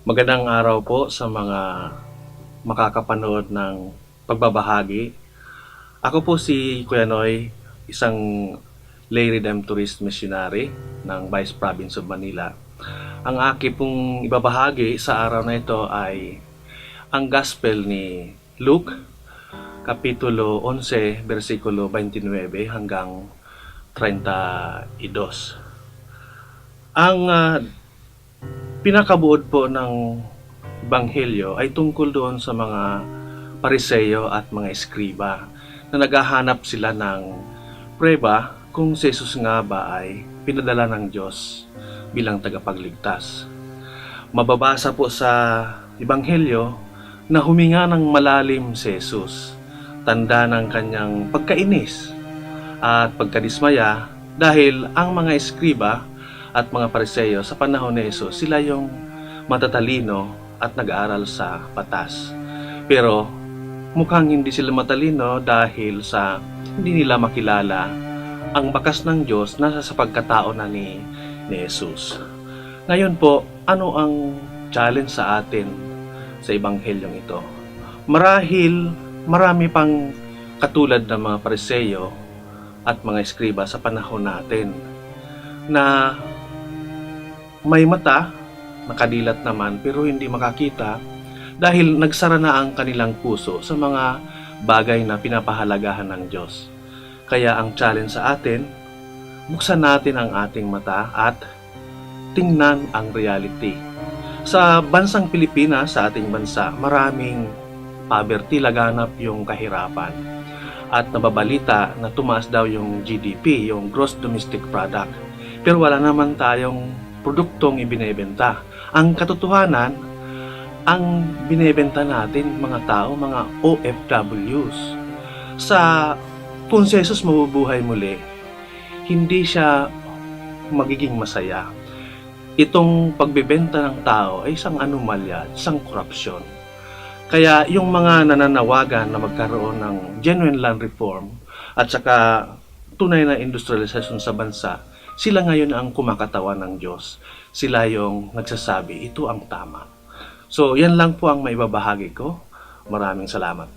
Magandang araw po sa mga makakapanood ng pagbabahagi. Ako po si Kuya Noy, isang lay redemptorist missionary ng Vice Province of Manila. Ang aking pong ibabahagi sa araw na ito ay ang Gospel ni Luke, Kapitulo 11, versikulo 29 hanggang 32. Ang pinakabuod po ng Ebanghelyo ay tungkol doon sa mga Pariseyo at mga Eskriba na naghahanap sila ng prueba kung si Jesus nga ba ay pinadala ng Diyos bilang tagapagligtas. Mababasa po sa Ebanghelyo na huminga ng malalim si Jesus, tanda ng kanyang pagkainis at pagkadismaya dahil ang mga Eskriba at mga Pariseyo sa panahon ni Jesus, sila yung matatalino at nag-aaral sa batas. Pero mukhang hindi sila matalino dahil sa hindi nila makilala ang bakas ng Diyos na sa pagkatao na ni Jesus. Ngayon po, ano ang challenge sa atin sa Ebanghelyong ito? Marahil marami pang katulad ng mga Pariseyo at mga Eskriba sa panahon natin na may mata, nakadilat naman pero hindi makakita dahil nagsara na ang kanilang puso sa mga bagay na pinapahalagahan ng Diyos. Kaya ang challenge sa atin, buksan natin ang ating mata at tingnan ang reality. Sa bansang Pilipinas, sa ating bansa, maraming poverty, laganap yung kahirapan. At nababalita na tumaas daw yung GDP, yung Gross Domestic Product. Pero wala naman tayong produktong ibinebenta. Ang katotohanan, ang binebenta natin mga tao, mga OFWs. Kung si Jesus mabubuhay muli, hindi siya magiging masaya. Itong pagbebenta ng tao ay isang anomalya, isang korupsyon. Kaya yung mga nananawagan na magkaroon ng genuine land reform at saka tunay na industrialization sa bansa, sila ngayon ang kumakatawan ng Diyos. Sila yung nagsasabi, ito ang tama. So, yan lang po ang maibabahagi ko. Maraming salamat.